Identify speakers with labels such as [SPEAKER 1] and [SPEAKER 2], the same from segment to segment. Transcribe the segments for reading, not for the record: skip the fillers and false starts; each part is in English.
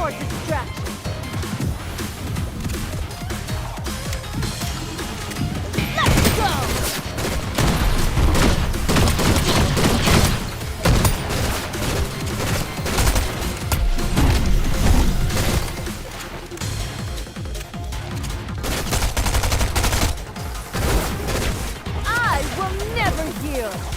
[SPEAKER 1] more distraction. Let's go! I will never yield.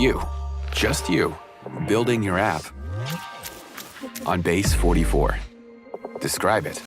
[SPEAKER 2] You, just you, building your app on base 44. Describe it.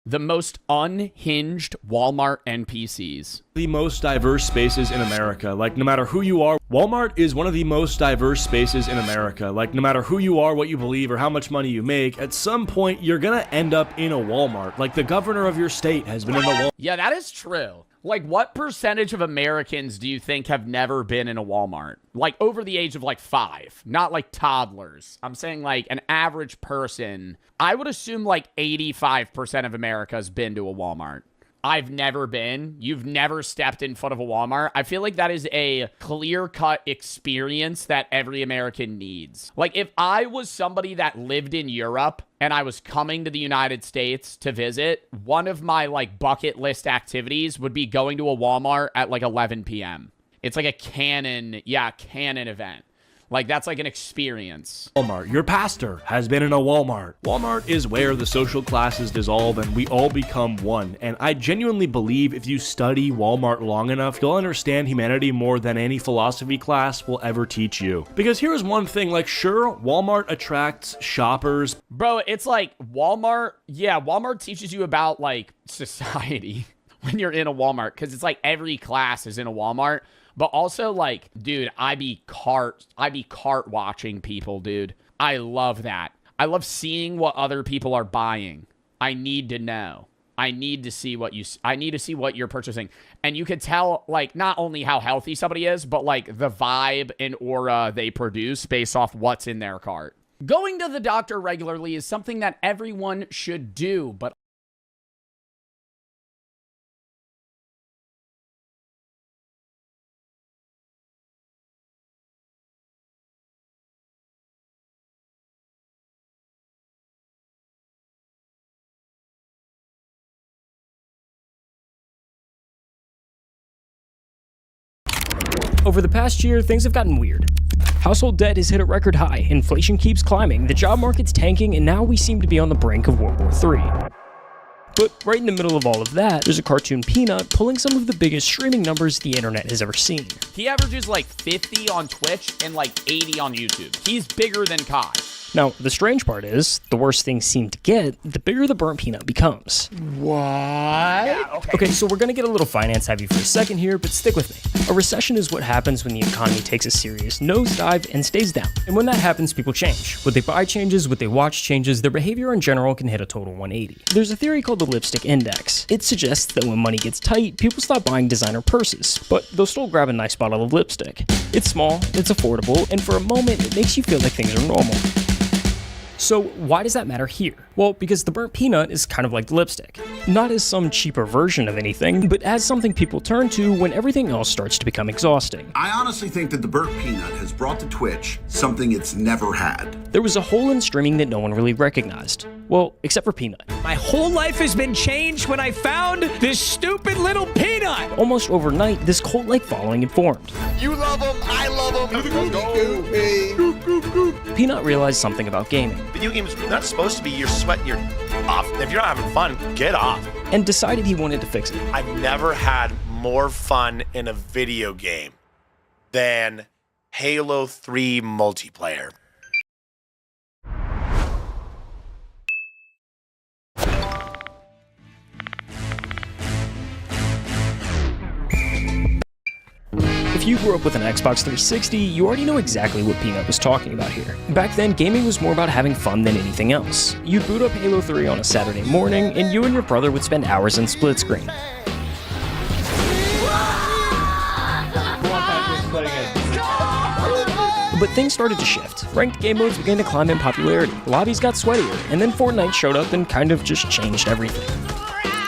[SPEAKER 3] The most unhinged Walmart NPCs.
[SPEAKER 4] The most diverse spaces in America. Like, no matter who you are, Walmart is one of the most diverse spaces in America. Like, no matter who you are, what you believe, or how much money you make, at some point, you're gonna end up in a Walmart. Like, the governor of your state has been in a Walmart.
[SPEAKER 3] Yeah, that is true. Like, what percentage of Americans do you think have never been in a Walmart? Like, over the age of, like, 5. Not, like, toddlers. I'm saying, like, an average person. I would assume, like, 85% of America's been to a Walmart. I've never been. You've never stepped in front of a Walmart. I feel like that is a clear-cut experience that every American needs. Like, if I was somebody that lived in Europe and I was coming to the United States to visit, one of my, like, bucket list activities would be going to a Walmart at, like, 11 p.m. It's like a canon event. Like, that's like an experience.
[SPEAKER 4] Walmart. Your pastor has been in a Walmart. Walmart is where the social classes dissolve and we all become one. And I genuinely believe if you study Walmart long enough, you'll understand humanity more than any philosophy class will ever teach you. Because here's one thing, like, sure, Walmart attracts shoppers.
[SPEAKER 3] Bro, it's like Walmart, yeah, Walmart teaches you about, like, society when you're in a Walmart. Because it's like every class is in a Walmart. But also, like, dude, I be cart watching people, dude. I love that. I love seeing what other people are buying. I need to know. I need to see what you're purchasing. And you could tell, like, not only how healthy somebody is, but, like, the vibe and aura they produce based off what's in their cart. Going to the doctor regularly is something that everyone should do, but
[SPEAKER 5] Over the past year, things have gotten weird. Household debt has hit a record high, inflation keeps climbing, the job market's tanking, and now we seem to be on the brink of World War III. But right in the middle of all of that, there's a cartoon Peanut pulling some of the biggest streaming numbers the internet has ever seen.
[SPEAKER 3] He averages like 50 on Twitch and like 80 on YouTube. He's bigger than Kai.
[SPEAKER 5] Now, the strange part is, the worse things seem to get, the bigger the burnt peanut becomes.
[SPEAKER 3] What? Yeah,
[SPEAKER 5] okay, so we're gonna get a little finance heavy for a second here, but stick with me. A recession is what happens when the economy takes a serious nosedive and stays down. And when that happens, people change. What they buy changes, what they watch changes, their behavior in general can hit a total 180. There's a theory called the lipstick index. It suggests that when money gets tight, people stop buying designer purses, but they'll still grab a nice bottle of lipstick. It's small, it's affordable, and for a moment, it makes you feel like things are normal. So why does that matter here? Well, because the burnt peanut is kind of like the lipstick. Not as some cheaper version of anything, but as something people turn to when everything else starts to become exhausting.
[SPEAKER 6] I honestly think that the burnt peanut has brought to Twitch something it's never had.
[SPEAKER 5] There was a hole in streaming that no one really recognized. Well, except for Peanut.
[SPEAKER 7] My whole life has been changed when I found this stupid little peanut!
[SPEAKER 5] Almost overnight, this cult-like following had formed.
[SPEAKER 8] You love him, I love him.
[SPEAKER 5] Peanut realized something about gaming.
[SPEAKER 8] Video games are not supposed to be you're sweating your off. If you're not having fun, get off.
[SPEAKER 5] And decided he wanted to fix it.
[SPEAKER 8] I've never had more fun in a video game than Halo 3 multiplayer.
[SPEAKER 5] If you grew up with an Xbox 360, you already know exactly what Peanut was talking about here. Back then, gaming was more about having fun than anything else. You'd boot up Halo 3 on a Saturday morning, and you and your brother would spend hours in split screen. But things started to shift. Ranked game modes began to climb in popularity, lobbies got sweatier, and then Fortnite showed up and kind of just changed everything.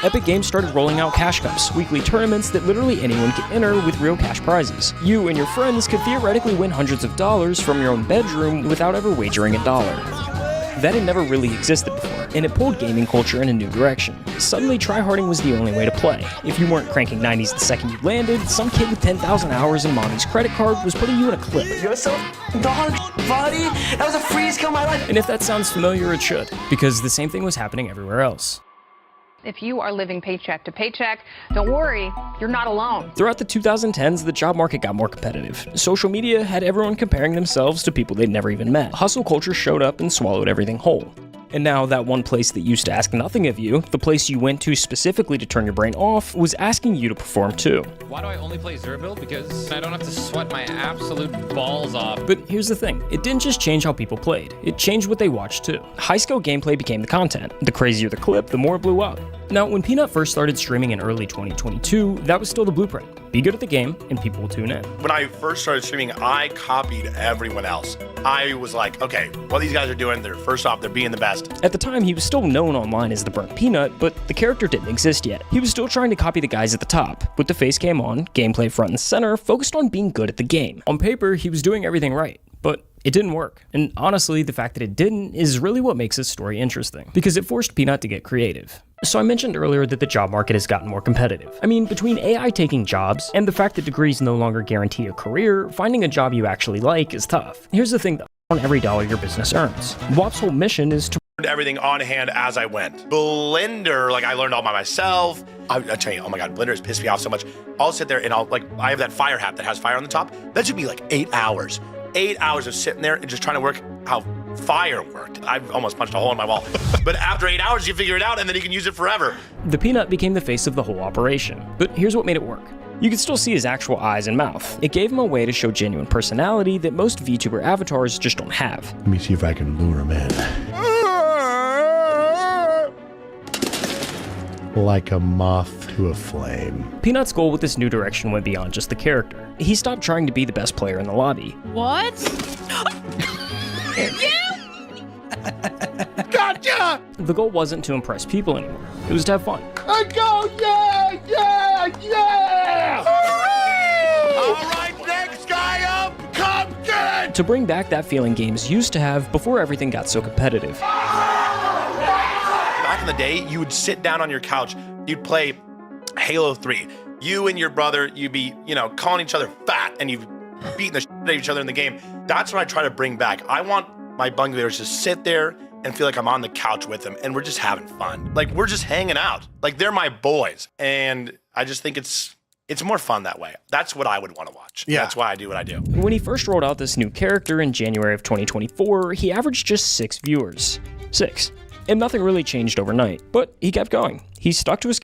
[SPEAKER 5] Epic Games started rolling out cash cups, weekly tournaments that literally anyone could enter with real cash prizes. You and your friends could theoretically win hundreds of dollars from your own bedroom without ever wagering $1. That had never really existed before, and it pulled gaming culture in a new direction. Suddenly, tryharding was the only way to play. If you weren't cranking 90s the second you landed, some kid with 10,000 hours in mommy's credit card was putting you in a clip.
[SPEAKER 9] You're so dog, buddy. That was a freeze kill my life.
[SPEAKER 5] And if that sounds familiar, it should, because the same thing was happening everywhere else.
[SPEAKER 10] If you are living paycheck to paycheck, don't worry, you're not alone.
[SPEAKER 5] Throughout the 2010s, the job market got more competitive. Social media had everyone comparing themselves to people they'd never even met. Hustle culture showed up and swallowed everything whole. And now that one place that used to ask nothing of you, the place you went to specifically to turn your brain off, was asking you to perform too.
[SPEAKER 11] Why do I only play Zero Build? Because I don't have to sweat my absolute balls off.
[SPEAKER 5] But here's the thing, it didn't just change how people played, it changed what they watched too. High-skill gameplay became the content. The crazier the clip, the more it blew up. Now, when Peanut first started streaming in early 2022, that was still the blueprint. Be good at the game, and people will tune in.
[SPEAKER 8] When I first started streaming, I copied everyone else. I was like, okay, what these guys are doing, first off, they're being the best.
[SPEAKER 5] At the time, he was still known online as the Burnt Peanut, but the character didn't exist yet. He was still trying to copy the guys at the top. With the face cam on, gameplay front and center, focused on being good at the game. On paper, he was doing everything right, but it didn't work. And honestly, the fact that it didn't is really what makes this story interesting, because it forced Peanut to get creative. So I mentioned earlier that the job market has gotten more competitive. I mean, between AI taking jobs and the fact that degrees no longer guarantee a career, finding a job you actually like is tough. Here's the thing though, on every dollar your business earns. WAP's whole mission is to
[SPEAKER 8] everything on hand as I went. Blender, like I learned all by myself. I tell you, oh my God, Blender has pissed me off so much. I'll sit there and I have that fire hat that has fire on the top. That should be like 8 hours. 8 hours of sitting there and just trying to work how fire worked. I've almost punched a hole in my wall. But after 8 hours, you figure it out and then you can use it forever.
[SPEAKER 5] The Peanut became the face of the whole operation. But here's what made it work. You could still see his actual eyes and mouth. It gave him a way to show genuine personality that most VTuber avatars just don't have.
[SPEAKER 12] Let me see if I can lure him in. Like a moth to a flame.
[SPEAKER 5] Peanut's goal with this new direction went beyond just the character. He stopped trying to be the best player in the lobby.
[SPEAKER 1] What?
[SPEAKER 12] Gotcha!
[SPEAKER 5] The goal wasn't to impress people anymore. It was to have fun.
[SPEAKER 12] I go, yeah, yeah, yeah!
[SPEAKER 8] All right, next guy up, come get it!
[SPEAKER 5] To bring back that feeling games used to have before everything got so competitive.
[SPEAKER 8] Back in the day, you would sit down on your couch, you'd play Halo 3. You and your brother, you'd be, calling each other fat and you'd beating the shit out of each other in the game. That's what I try to bring back. I want my bungalows to sit there and feel like I'm on the couch with them and we're just having fun. Like we're just hanging out. Like they're my boys. And I just think it's more fun that way. That's what I would want to watch. Yeah. That's why I do what I do.
[SPEAKER 5] When he first rolled out this new character in January of 2024, he averaged just 6 viewers. 6. And nothing really changed overnight, but he kept going. He stuck to his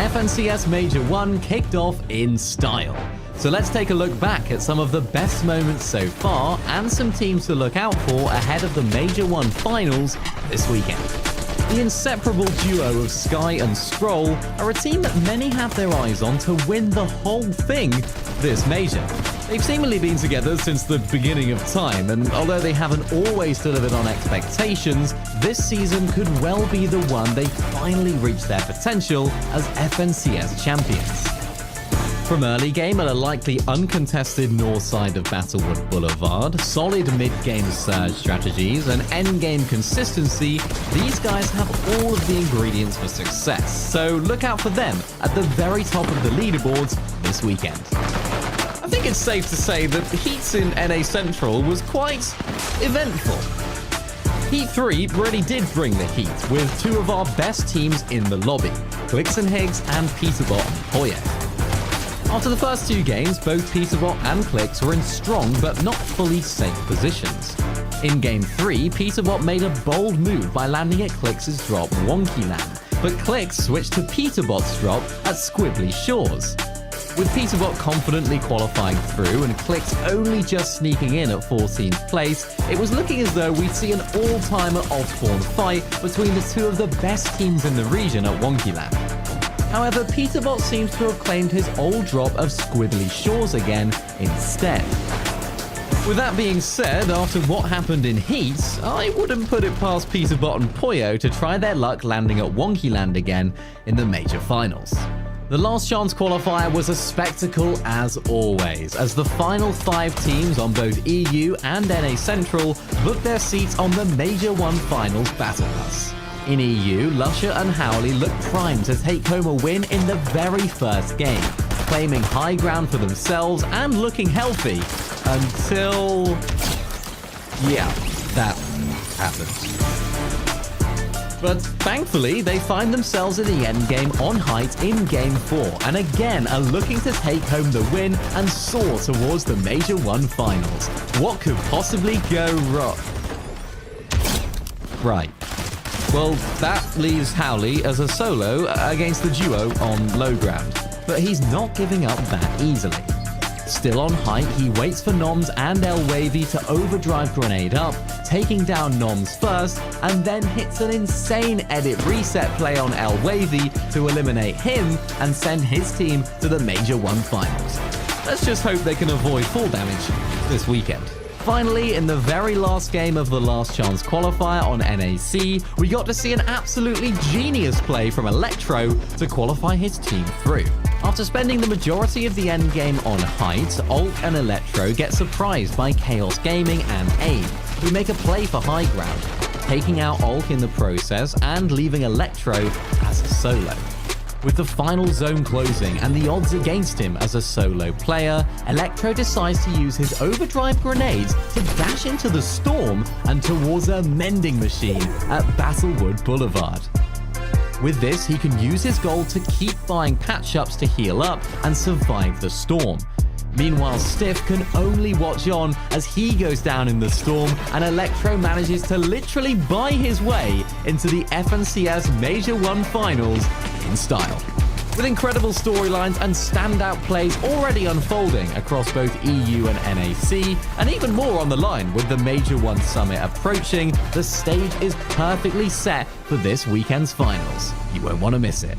[SPEAKER 13] FNCS Major 1 kicked off in style. So let's take a look back at some of the best moments so far and some teams to look out for ahead of the Major 1 finals this weekend. The inseparable duo of Sky and Stroll are a team that many have their eyes on to win the whole thing this major. They've seemingly been together since the beginning of time, and although they haven't always delivered on expectations, this season could well be the one they finally reach their potential as FNCS champions. From early game at a likely uncontested north side of Battlewood Boulevard, solid mid-game surge strategies, and end-game consistency, these guys have all of the ingredients for success, so look out for them at the very top of the leaderboards this weekend. I think it's safe to say that the heats in NA Central was quite eventful. Heat 3 really did bring the heat, with two of our best teams in the lobby, Clicks and Higgs and Peterbot and Poyo. After the first two games, both Peterbot and Clicks were in strong but not fully safe positions. In Game 3, Peterbot made a bold move by landing at Clicks' drop Wonky Land, but Clicks switched to Peterbot's drop at Squibbly Shores. With Peterbot confidently qualifying through and Clicks only just sneaking in at 14th place, it was looking as though we'd see an all-timer off-spawn fight between the two of the best teams in the region at Wonky Land. However, Peterbot seems to have claimed his old drop of Squibbly Shores again instead. With that being said, after what happened in Heats, I wouldn't put it past Peterbot and Poyo to try their luck landing at Wonky Land again in the major finals. The last chance qualifier was a spectacle as always, as the final 5 teams on both EU and NA Central booked their seats on the Major 1 Finals Battle Bus. In EU, Lusher and Howley looked primed to take home a win in the very first game, claiming high ground for themselves and looking healthy, until... yeah, that happened. But thankfully, they find themselves in the endgame on height in Game 4, and again are looking to take home the win and soar towards the Major 1 Finals. What could possibly go wrong? Right. Well, that leaves Howley as a solo against the duo on low ground, but he's not giving up that easily. Still on height, he waits for Noms and El Wavy to overdrive grenade up, taking down Noms first, and then hits an insane edit reset play on El Wavy to eliminate him and send his team to the Major 1 Finals. Let's just hope they can avoid fall damage this weekend. Finally, in the very last game of the last chance qualifier on NAC, we got to see an absolutely genius play from Electro to qualify his team through. After spending the majority of the endgame on height, Alt and Electro get surprised by Chaos Gaming and AIM, who make a play for high ground, taking out Alt in the process and leaving Electro as a solo. With the final zone closing and the odds against him as a solo player, Electro decides to use his overdrive grenades to dash into the storm and towards a mending machine at Battlewood Boulevard. With this, he can use his gold to keep buying patch-ups to heal up and survive the storm. Meanwhile, Stiff can only watch on as he goes down in the storm and Electro manages to literally buy his way into the FNCS Major 1 Finals in style. With incredible storylines and standout plays already unfolding across both EU and NAC, and even more on the line with the Major 1 Summit approaching, the stage is perfectly set for this weekend's finals. You won't want to miss it.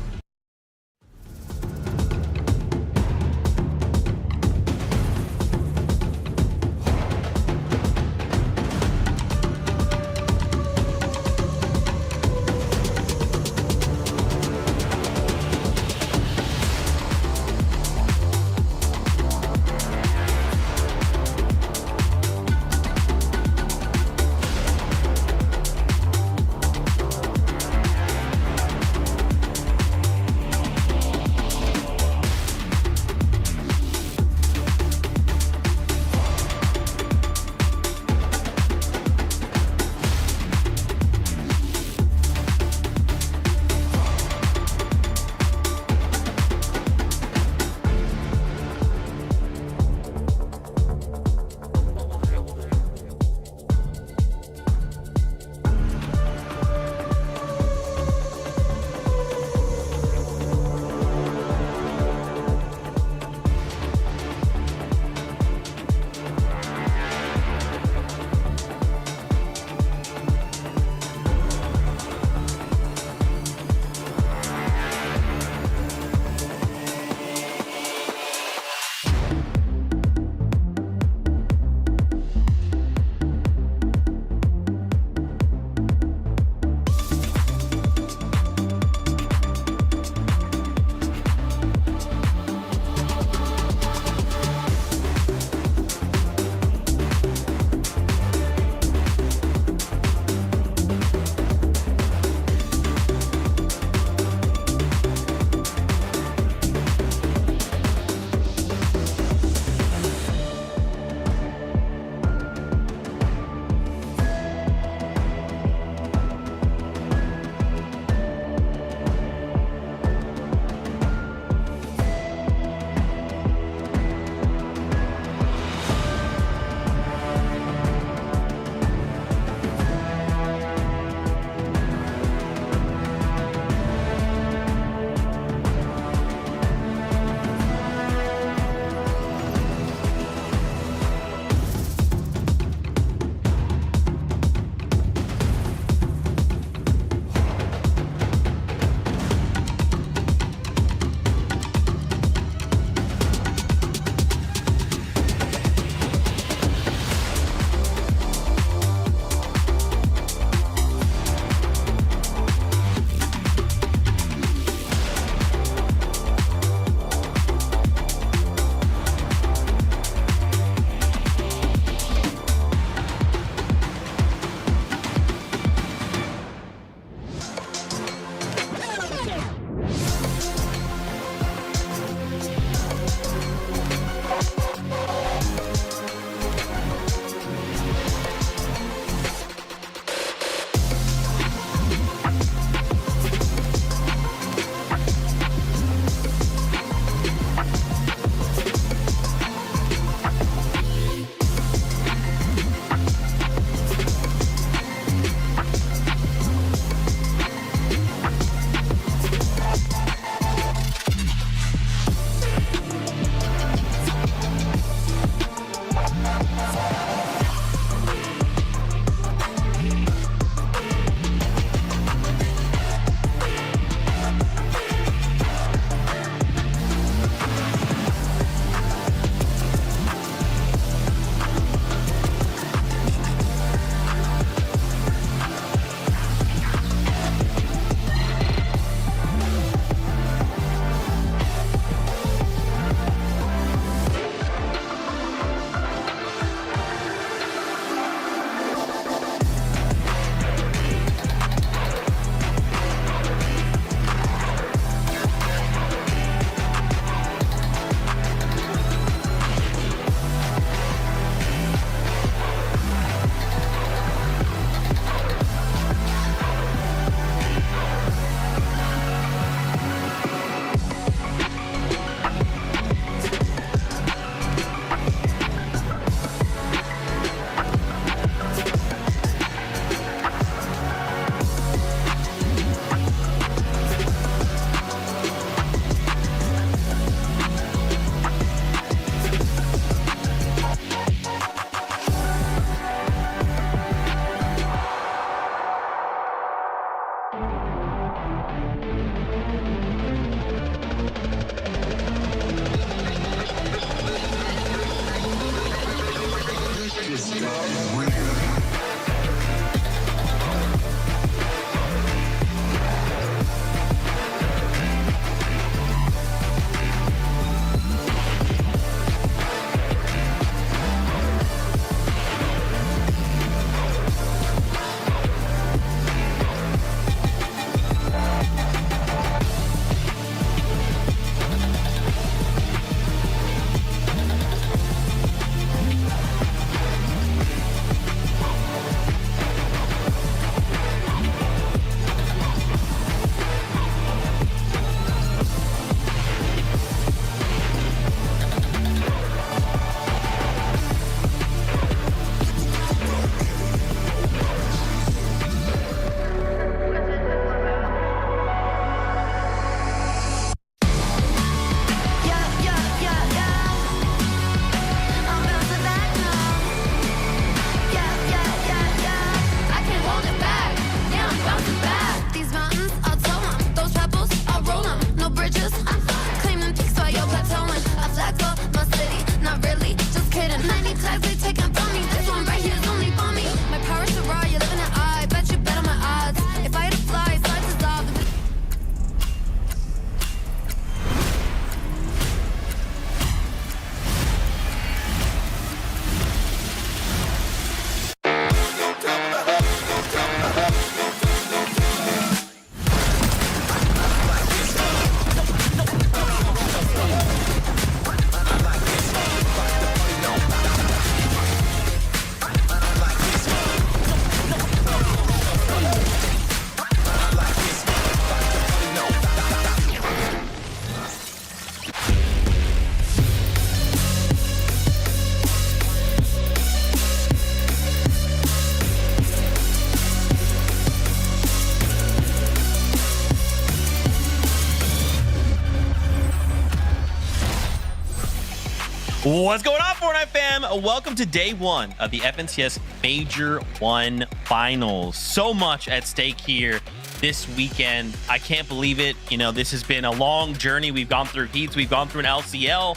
[SPEAKER 14] What's going on, Fortnite fam? Welcome to day one of the FNCS Major 1 Finals. So much at stake here this weekend. I can't believe it. You know, this has been a long journey. We've gone through heats, we've gone through an LCL,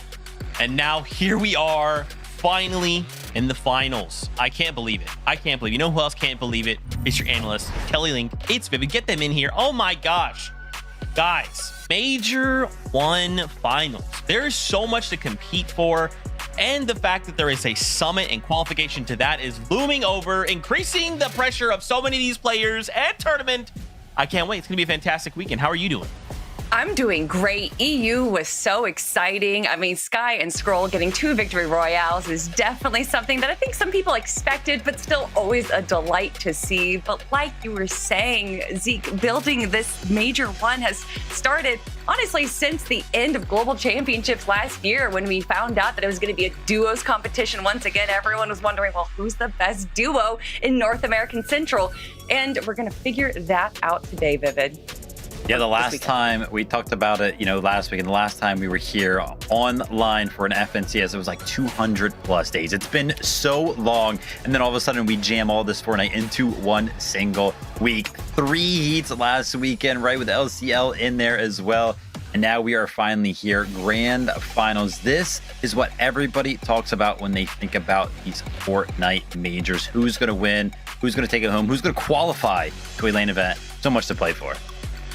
[SPEAKER 14] and now here we are, finally in the finals. I can't believe it. I can't believe it. You know who else can't believe it? It's your analyst, Kelly Link. It's Vivid. Get them in here. Oh my gosh. Guys, Major 1 Finals. There is so much to compete for, and the fact that there is a summit and qualification to that is looming over, increasing the pressure of so many of these players and tournament I can't wait. It's going to be a fantastic weekend. How are you doing?
[SPEAKER 15] I'm doing great. EU was so exciting. I mean, Sky and Scroll getting 2 victory royales is definitely something that I think some people expected, but still always a delight to see. But like you were saying, Zeke, building this major one has started, honestly, since the end of Global Championships last year when we found out that it was going to be a duos competition. Once again, everyone was wondering, well, who's the best duo in North American Central? And we're going to figure that out today, Vivid.
[SPEAKER 16] Yeah, the last time we talked about it, last week, and the last time we were here online for an FNCS, it was like 200 plus days. It's been so long. And then all of a sudden we jam all this Fortnite into one single week. 3 heats last weekend, right, with LCL in there as well. And now we are finally here, grand finals. This is what everybody talks about when they think about these Fortnite majors. Who's going to win? Who's going to take it home? Who's going to qualify to a lane event? So much to play for.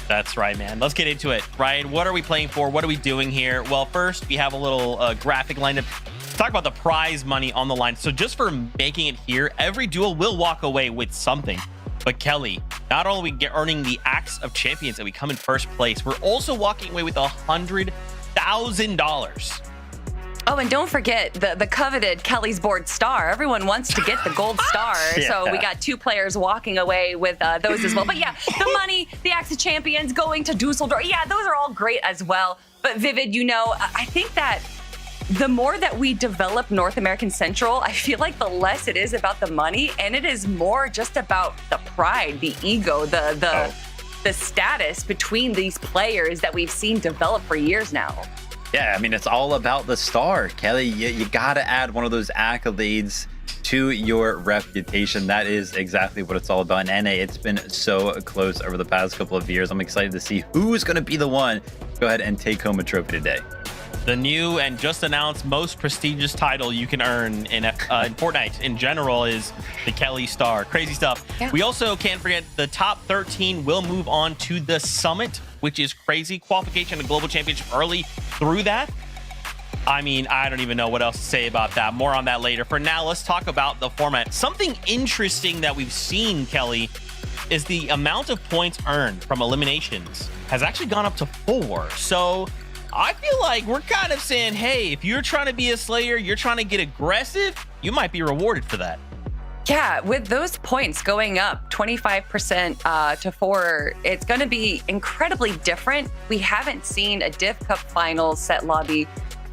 [SPEAKER 14] That's right, man. Let's get into it. Ryan, what are we playing for? What are we doing here? Well, first, we have a little graphic lined up. Let's talk about the prize money on the line. So just for making it here, every duel will walk away with something. But Kelly, not only are we earning the Axe of Champions and we come in first place, we're also walking away with $100,000.
[SPEAKER 15] Oh, and don't forget the coveted Kelly's Board Star. Everyone wants to get the gold star.
[SPEAKER 16] Yeah.
[SPEAKER 15] So we got 2 players walking away with those as well. But yeah, the money, the Axe of Champions, going to Dusseldorf. Yeah, those are all great as well. But Vivid, I think that the more that we develop North American Central, I feel like the less it is about the money. And it is more just about the pride, the ego, the status between these players that we've seen develop for years now.
[SPEAKER 16] Yeah, I mean, it's all about the star, Kelly. You got to add one of those accolades to your reputation. That is exactly what it's all about. And NA, it's been so close over the past couple of years. I'm excited to see who's going to be the one to go ahead and take home a trophy today.
[SPEAKER 14] The new and just announced most prestigious title you can earn in Fortnite in general is the Kelly Star. Crazy stuff. Yeah. We also can't forget the top 13 will move on to the Summit, which is crazy. Qualification to Global Championship early through that. I mean, I don't even know what else to say about that. More on that later. For now, let's talk about the format. Something interesting that we've seen, Kelly, is the amount of points earned from eliminations has actually gone up to 4. So I feel like we're kind of saying, hey, if you're trying to be a Slayer, you're trying to get aggressive, you might be rewarded for that.
[SPEAKER 15] Yeah, with those points going up 25% to 4, it's going to be incredibly different. We haven't seen a Div Cup Finals set lobby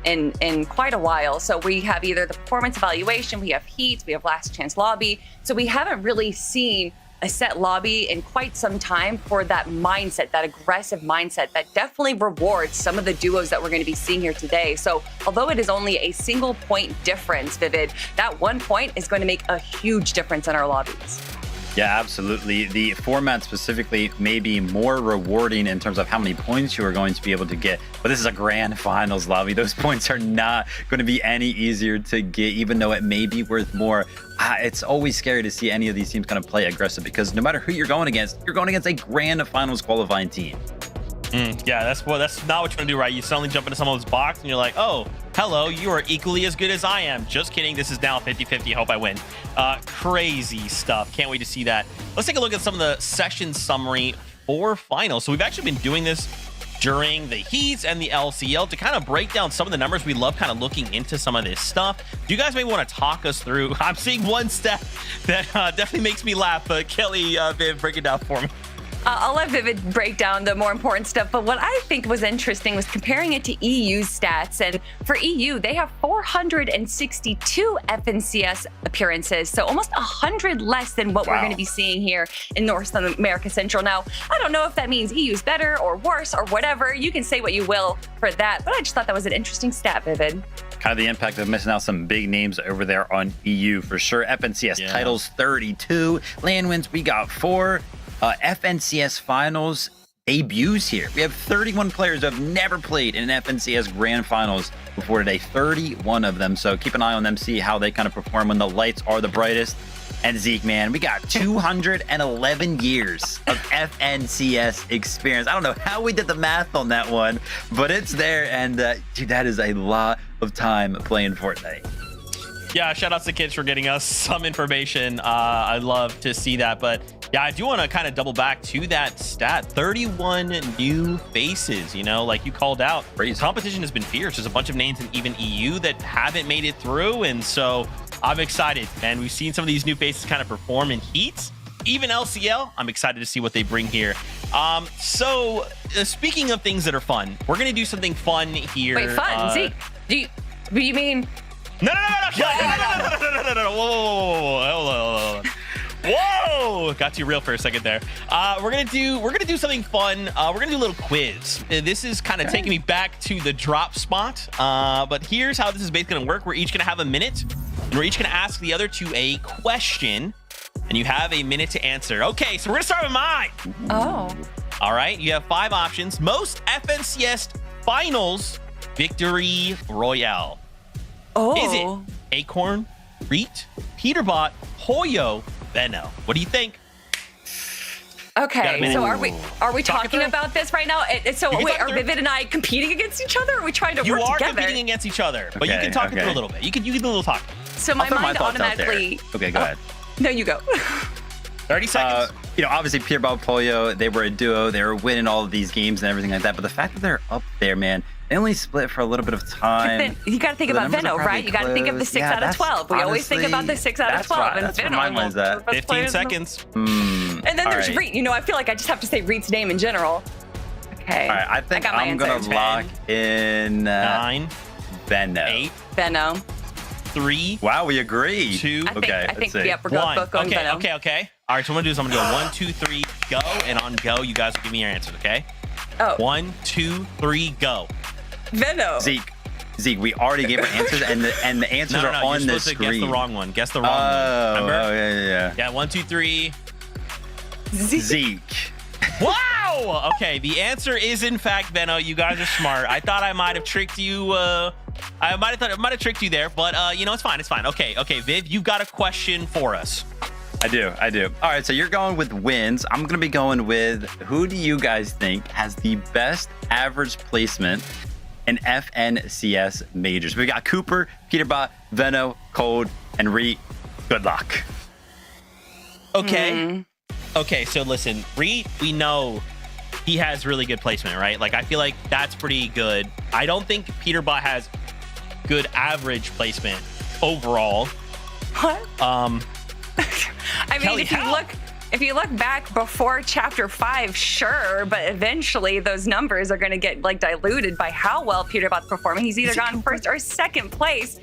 [SPEAKER 15] in quite a while. So we have either the performance evaluation, we have heats, we have last chance lobby. So we haven't really seen a set lobby in quite some time for that mindset, that aggressive mindset that definitely rewards some of the duos that we're going to be seeing here today. So although it is only a single point difference, Vivid, that 1 point is going to make a huge difference in our lobbies.
[SPEAKER 16] Yeah, absolutely. The format specifically may be more rewarding in terms of how many points you are going to be able to get. But this is a grand finals lobby. Those points are not going to be any easier to get, even though it may be worth more. It's always scary to see any of these teams kind of play aggressive because no matter who you're going against a grand finals qualifying team.
[SPEAKER 14] Yeah, that's not what you're gonna do, right? You suddenly jump into someone's box and you're like, oh, hello, you are equally as good as I am. Just kidding. This is now 50-50. Hope I win. Crazy stuff. Can't wait to see that. Let's take a look at some of the session summary for finals. So we've actually been doing this during the heats and the LCL to kind of break down some of the numbers. We love kind of looking into some of this stuff. Do you guys maybe want to talk us through? I'm seeing one stat that definitely makes me laugh, but Kelly, Viv, break it down for me.
[SPEAKER 15] I'll let Vivid break down the more important stuff, but what I think was interesting was comparing it to EU's stats. And for EU, they have 462 FNCS appearances, so almost 100 less than what we're going to be seeing here in North America Central. Now, I don't know if that means EU's better or worse or whatever. You can say what you will for that, but I just thought that was an interesting stat, Vivid.
[SPEAKER 16] Kind of the impact of missing out some big names over there on EU for sure. FNCS titles 32, land wins we got 4. FNCS finals debuts here. We have 31 players who have never played in an FNCS grand finals before today, 31 of them. So keep an eye on them, see how they kind of perform when the lights are the brightest. And Zeke, man, we got 211 years of FNCS experience. I don't know how we did the math on that one, but it's there. And dude, that is a lot of time playing Fortnite.
[SPEAKER 14] Yeah, shout outs to kids for getting us some information. I'd love to see that. But yeah, I do want to kind of double back to that stat. 31 new faces, you know, like you called out. Competition has been fierce. There's a bunch of names in even EU that haven't made it through. And so I'm excited. And we've seen some of these new faces kind of perform in heats. Even LCL, I'm excited to see what they bring here. Speaking of things that are fun, we're going to do something fun here.
[SPEAKER 15] Wait, fun? Zeke, do you mean...
[SPEAKER 14] No. Whoa. Whoa, got too real for a second there. We're gonna do something fun. We're gonna do a little quiz. This is kind of taking me back to the drop spot. But here's how this is basically gonna work. We're each gonna have a minute, and we're each gonna ask the other two a question, and you have a minute to answer. Okay, so we're gonna start with mine.
[SPEAKER 15] Oh.
[SPEAKER 14] All right, you have 5 options. Most FNCS finals victory royale.
[SPEAKER 15] Oh.
[SPEAKER 14] Is it Acorn, Reet, Peterbot, Hoyo, Venno? What do you think?
[SPEAKER 15] Okay, so are we talking about this right now? So wait, are
[SPEAKER 14] through.
[SPEAKER 15] Vivid and I competing against each other, or are we trying to work together?
[SPEAKER 14] You are competing against each other, but you can talk it through a little bit. You can do a little talk.
[SPEAKER 15] So my mind automatically...
[SPEAKER 16] Okay, go ahead.
[SPEAKER 15] No, you go.
[SPEAKER 14] 30 seconds.
[SPEAKER 16] You know, obviously Peterbot, Pollo, they were a duo. They were winning all of these games and everything like that. But the fact that they're up there, man, they only split for a little bit of time.
[SPEAKER 15] You got to think about Venno, right? You got to think of the 6 out of 12. We always think about the 6 out of 12.
[SPEAKER 16] Right. That's where my mind's at.
[SPEAKER 14] 15 seconds.
[SPEAKER 15] And then there's Reet. You know, I feel like I just have to say Reet's name in general. Okay.
[SPEAKER 16] All right, I think I'm going to lock in
[SPEAKER 14] 9,
[SPEAKER 16] Venno.
[SPEAKER 14] 8,
[SPEAKER 15] Venno.
[SPEAKER 14] 3.
[SPEAKER 16] Wow, we agree.
[SPEAKER 14] 2.
[SPEAKER 15] I think we're both going Venno.
[SPEAKER 14] Okay. All right, so what I'm going to do is I'm going to go 1, 2, 3, go. And on go, you guys will give me your answers, okay?
[SPEAKER 15] Oh.
[SPEAKER 14] 1, 2, 3, go.
[SPEAKER 15] Venno.
[SPEAKER 16] Zeke, we already gave our answers, and the answers are on the screen.
[SPEAKER 14] Guess the wrong one. Guess the wrong one. Remember?
[SPEAKER 16] Oh, yeah.
[SPEAKER 14] Yeah, 1, 2, 3.
[SPEAKER 16] Zeke.
[SPEAKER 14] Wow! Okay, the answer is in fact Venno. You guys are smart. I thought I might have tricked you. I might have tricked you there, but you know, it's fine. Okay, Viv, you've got a question for us.
[SPEAKER 16] I do. All right, so you're going with wins. I'm gonna be going with, who do you guys think has the best average placement in FNCS majors? We got Cooper, Peterbot, Venno, Cold, and Reet. Good luck.
[SPEAKER 14] Okay. Okay, so listen, Reet, we know he has really good placement, right? Like, I feel like that's pretty good. I don't think Peterbot has good average placement overall.
[SPEAKER 15] What?
[SPEAKER 14] I
[SPEAKER 15] mean, Kelly, if you look back before chapter 5, sure, but eventually those numbers are going to get like diluted by how well Peterbot's performing. He's either gone first or second place.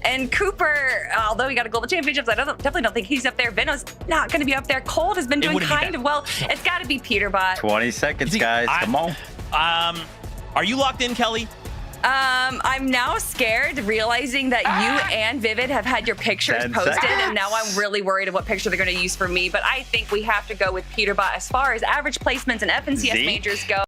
[SPEAKER 15] And Cooper, although he got a global championships, I definitely don't think he's up there. Venno's not going to be up there. Cold has been doing kind of well. No. It's got to be Peterbot.
[SPEAKER 16] 20 seconds, guys. Come on.
[SPEAKER 14] Are you locked in, Kelly?
[SPEAKER 15] I'm now scared, realizing that you and Vivid have had your pictures posted, and now I'm really worried of what picture they're going to use for me. But I think we have to go with Peterbot as far as average placements and FNCS majors go.